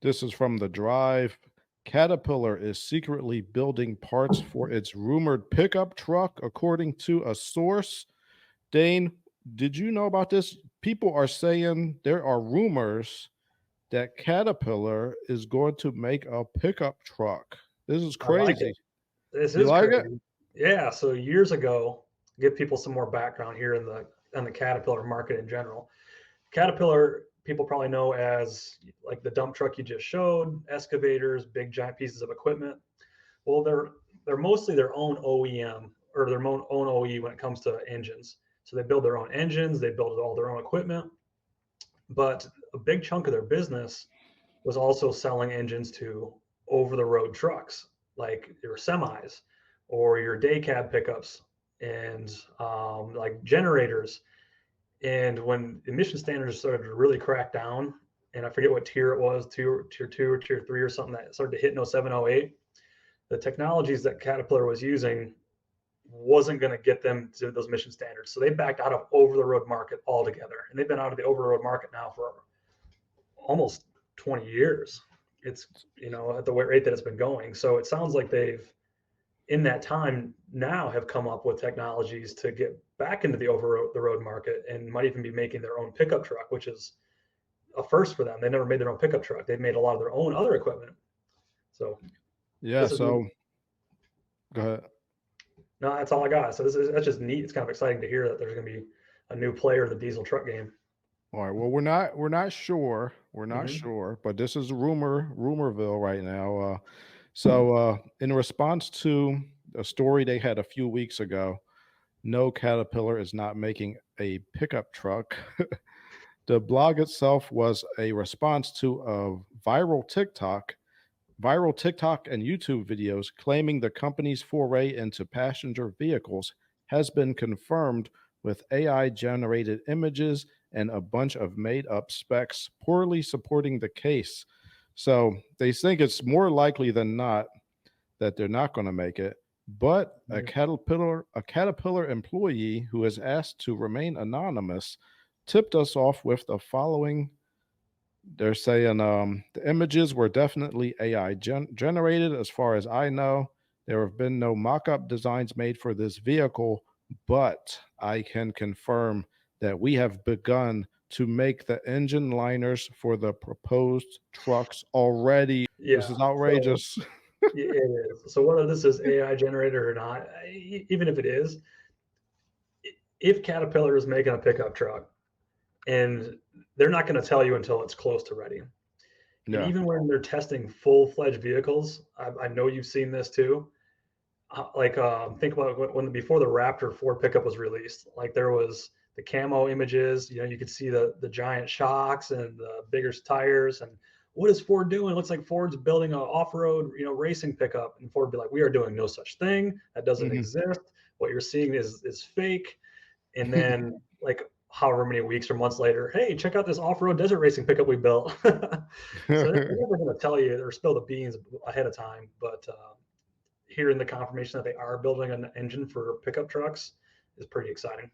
This is from The Drive. Caterpillar is secretly building parts for its rumored pickup truck, according to a source. Dane, did you know about this? People are saying there are rumors that Caterpillar is going to make a pickup truck. This is I like it. crazy. This You is like it? crazy. Yeah. So years ago, give people some more background here in the on the Caterpillar market in general. Caterpillar, people probably know as like the dump truck you just showed, excavators, big giant pieces of equipment. Well, they're mostly their own OEM or their own OE when it comes to engines. So they build their own engines, they build all their own equipment, but a big chunk of their business was also selling engines to over the road trucks like your semis or your day cab pickups and like generators. And when emission standards started to really crack down, and I forget what tier it was, tier two or tier three or something that started to hit in 07, 08, the technologies that Caterpillar was using wasn't going to get them to those emission standards. So they backed out of over the road market altogether. And they've been out of the over the road market now for almost 20 years. It's, at the rate that it's been going. So it sounds like they've, in that time now, have come up with technologies to get back into the over the road market and might even be making their own pickup truck, which is a first for them. They never made their own pickup truck. They've made a lot of their own other equipment. So Yeah, this is neat. so go ahead. No, that's all I got. So that's just neat. It's kind of exciting to hear that there's going to be a new player in the diesel truck game. All right. Well, we're not sure. We're not Hmm. sure, but this is rumorville right now. So in response to a story they had a few weeks ago, no, Caterpillar is not making a pickup truck. The blog itself was a response to a viral TikTok and YouTube videos claiming the company's foray into passenger vehicles has been confirmed with AI generated images and a bunch of made up specs poorly supporting the case. So they think it's more likely than not that they're not going to make it. But a Caterpillar employee who is asked to remain anonymous tipped us off with the following. They're saying the images were definitely AI generated. As far as I know, there have been no mock up designs made for this vehicle, but I can confirm that we have begun to make the engine liners for the proposed trucks already. This Yeah. is So outrageous. it is. So whether this is AI generated or not, even if it is, if Caterpillar is making a pickup truck and they're not going to tell you until it's close to ready. And Yeah. even when they're testing full-fledged vehicles, I know you've seen this too. Think about when before the Raptor Ford pickup was released. Like there was the camo images. You could see the giant shocks and the bigger tires. And what is Ford doing? It looks like Ford's building an off-road, racing pickup. And Ford would be like, we are doing no such thing. That doesn't Hmm. exist. What you're seeing is fake. And then like however many weeks or months later, hey, check out this off-road desert racing pickup we built. So they're never going to tell you or spill the beans ahead of time, but hearing the confirmation that they are building an engine for pickup trucks is pretty exciting.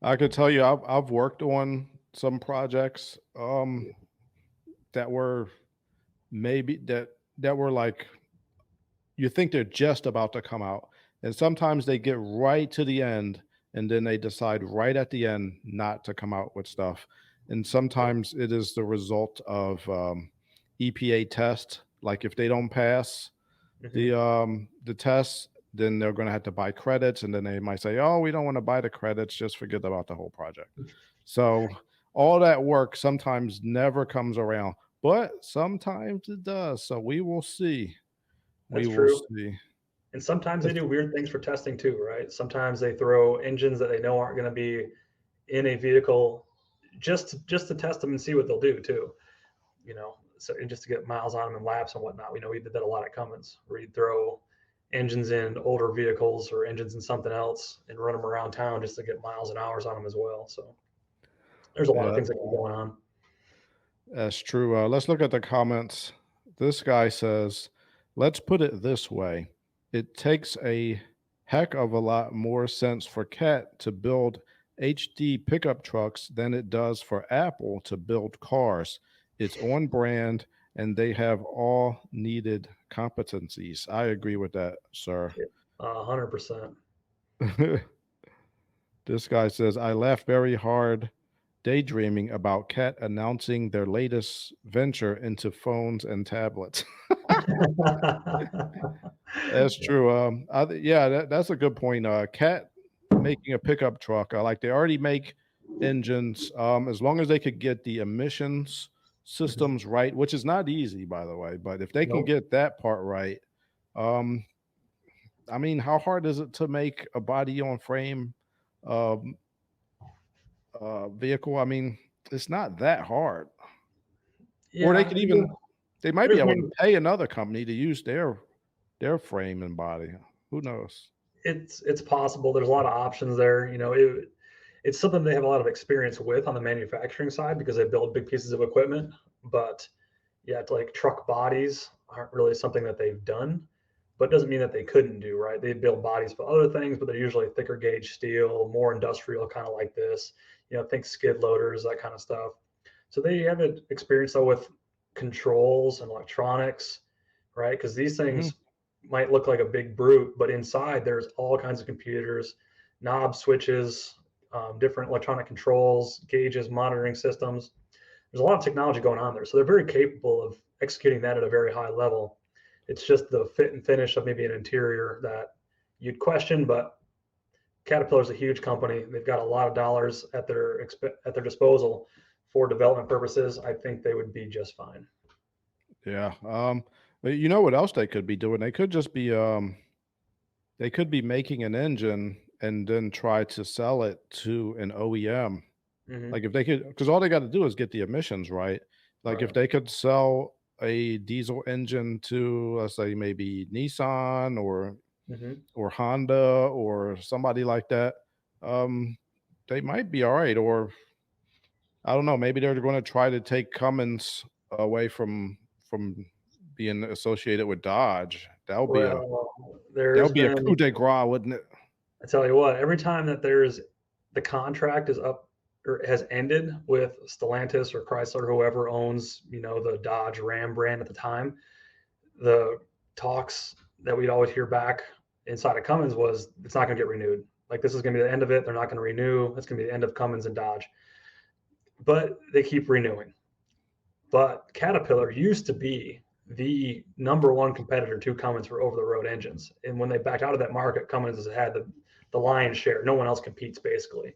I could tell you, I've worked on some projects that were maybe that were like you think they're just about to come out. And sometimes they get right to the end and then they decide right at the end not to come out with stuff. And sometimes it is the result of EPA test. Like if they don't pass Mm-hmm. the tests, then they're going to have to buy credits, and then they might say, "Oh, we don't want to buy the credits. Just forget about the whole project." So all that work sometimes never comes around, but sometimes it does. So we will see. We That's will true. see. And sometimes they do weird things for testing too, right? Sometimes they throw engines that they know aren't going to be in a vehicle just to test them and see what they'll do too. So and just to get miles on them and laps and whatnot. We know we did that a lot at Cummins, where you'd throw engines in older vehicles or engines in something else and run them around town just to get miles and hours on them as well. So there's a lot of Yeah, things that can go on. that's true. Let's look at the comments. This guy says, let's put it this way. It takes a heck of a lot more sense for Cat to build HD pickup trucks than it does for Apple to build cars. It's on brand and they have all needed competencies. I agree with that, sir. 100%. This guy says, I laughed very hard daydreaming about Cat announcing their latest venture into phones and tablets. That's true. Yeah, that's a good point. Cat making a pickup truck, like they already make engines. As long as they could get the emissions Mhm. systems right, which is not easy, by the way, but if they can Nope. get that part right, um, I mean, how hard is it to make a body on frame um, vehicle? I mean, it's not that hard. Or they Yeah, could even they might be there's able to maybe pay another company to use their frame and body. Who knows? it's possible. There's a lot of options there. It's something they have a lot of experience with on the manufacturing side because they build big pieces of equipment. But yeah, like truck bodies aren't really something that they've done, but it doesn't mean that they couldn't do, right? They build bodies for other things, but they're usually thicker gauge steel, more industrial, kind of like this. Think skid loaders, that kind of stuff. So they have experience though with controls and electronics, right? Because these Mhm. things might look like a big brute, but inside there's all kinds of computers, knob switches, different electronic controls, gauges, monitoring systems. There's a lot of technology going on there. So they're very capable of executing that at a very high level. It's just the fit and finish of maybe an interior that you'd question, but Caterpillar's a huge company. They've got a lot of dollars at their disposal for development purposes. I think they would be just fine. Yeah. But you know what else they could be doing? They could be making an engine and then try to sell it to an OEM. Hmm. Like if they could, because all they got to do is get the emissions right. Like if Right. they could sell a diesel engine to, let's say, maybe Nissan Hmm. or Honda or somebody like that, um, they might be all right. Or I don't know, maybe they're going to try to take Cummins away from being associated with Dodge. Well, That there's would be a coup been, de grace, wouldn't it? I tell you what, every time that there's the contract is up or has ended with Stellantis or Chrysler, whoever owns, the Dodge Ram brand at the time, the talks that we'd always hear back inside of Cummins was it's not going to get renewed. Like this is going to be the end of it. They're not going to renew. It's going to be the end of Cummins and Dodge. But they keep renewing. But Caterpillar used to be the number one competitor to Cummins for over the road engines. And when they backed out of that market, Cummins has had the lion's share. No one else competes basically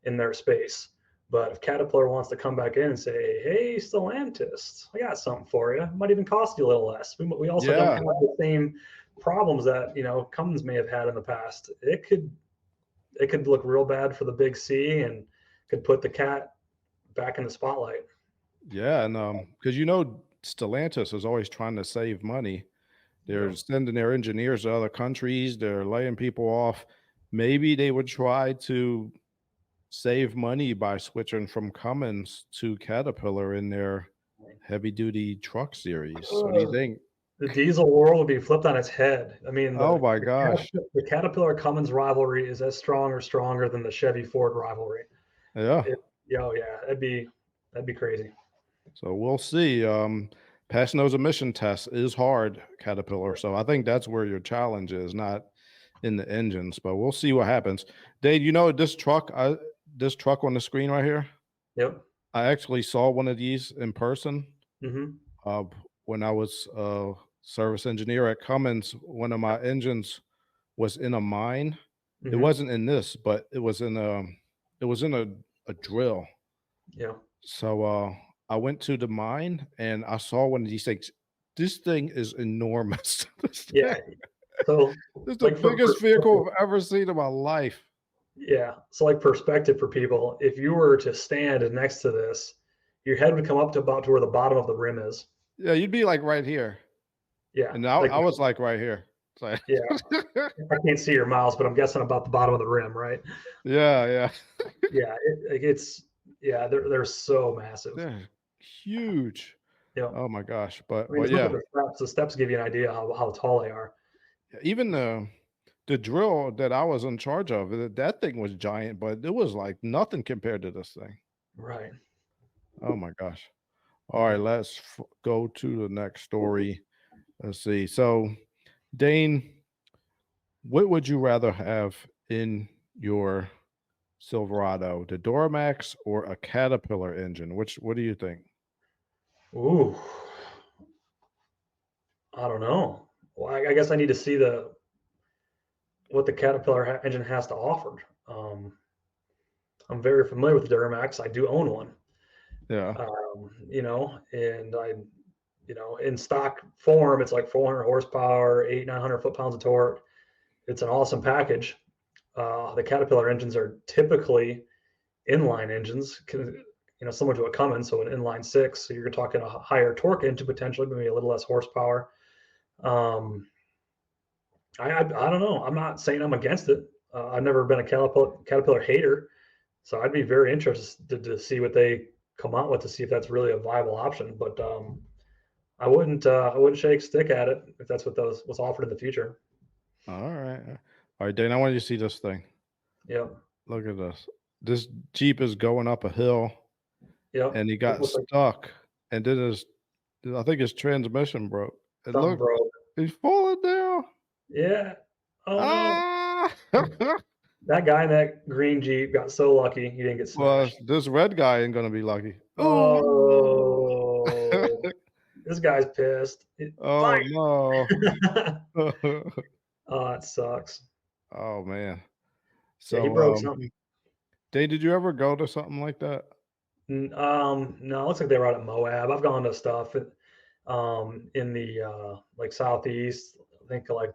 in their space. But if Caterpillar wants to come back in and say, hey, Stellantis, I got something for you, it might even cost you a little less. We also don't Yeah, have the same problems that Cummins may have had in the past. It could look real bad for the big C and could put the cat back in the spotlight. yeah, and because Stellantis is always trying to save money. They're Yep. sending their engineers to other countries. They're laying people off. Maybe they would try to save money by switching from Cummins to Caterpillar in their heavy duty truck series. What do you Ugh. think? The diesel world would be flipped on its head. I mean, Oh my gosh. The Caterpillar Cummins rivalry is as strong or stronger than the Chevy Ford rivalry. Yeah. It, yeah, that'd be crazy. So we'll see. Passing those emission tests is hard, Caterpillar. So I think that's where your challenge is, not in the engines. But we'll see what happens. Dave, this truck on the screen right here. Yep. I actually saw one of these in person Hmm. uh, when I was a service engineer at Cummins. One of my engines was in a mine. It Hmm. wasn't in this, but it was in a drill. Yeah. So I went to the mine and I saw one of these things. This thing is enormous. Yeah. So, This is the like for biggest perspective, vehicle I've ever seen in my life. yeah. So, like perspective for people, if you were to stand next to this, your head would come up to about to where the bottom of the rim is. Yeah, you'd be like right here. Yeah. And Like, I was like right here. It's like yeah. I can't see your mouse, but I'm guessing about the bottom of the rim, right? yeah, yeah. Yeah. Yeah. They're so massive. They're huge. Yeah. Oh my gosh. I mean, But just look at yeah, the steps. The steps give you an idea how tall they are. even the drill that I was in charge of, that thing was giant, but it was like nothing compared to this thing. Right. Oh my gosh. All right, let's go to the next story. Let's see. So, Dane, what would you rather have in your Silverado, the Duramax or a Caterpillar engine? What do you think? Ooh, I don't know. Well, I guess I need to see the what the Caterpillar engine has to offer. Um, I'm very familiar with the Duramax. I do own one. Yeah. And in stock form, it's like 400 horsepower, 900 foot-pounds of torque. It's an awesome package. The Caterpillar engines are typically inline engines, similar to a Cummins, so an inline six. So you're talking a higher torque engine potentially, maybe a little less horsepower. Um, I don't know. I'm not saying I'm against it. I've never been a Caterpillar hater, so I'd be very interested to see what they come out with to see if that's really a viable option. But I wouldn't shake stick at it if that's what's offered in the future. All right. All right, Dane, I want you to see this thing. Yep. Look at this. This Jeep is going up a hill Yep. and he It got looks like stuck. And then I think his transmission broke. And something look, broke. he's falling down. Yeah. Oh no. Ah! That guy in that green Jeep got so lucky he didn't get Well, smashed. this red guy ain't gonna be lucky. Oh, Oh, this guy's pissed. oh Fine. no. Oh, it sucks. Oh man. Yeah, he So broke something. Dave, did you ever go to something like that? No, it looks like they were out at Moab. I've gone to stuff in the like southeast. I think like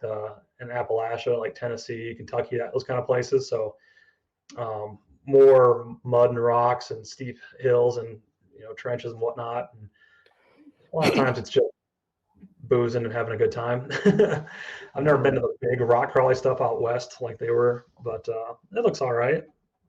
in Appalachia, like Tennessee, Kentucky, those kind of places. So more mud and rocks and steep hills and trenches and whatnot. And a lot of times it's just boozing and having a good time. I've never been to the big rock crawly stuff out west like they were, but it looks all right.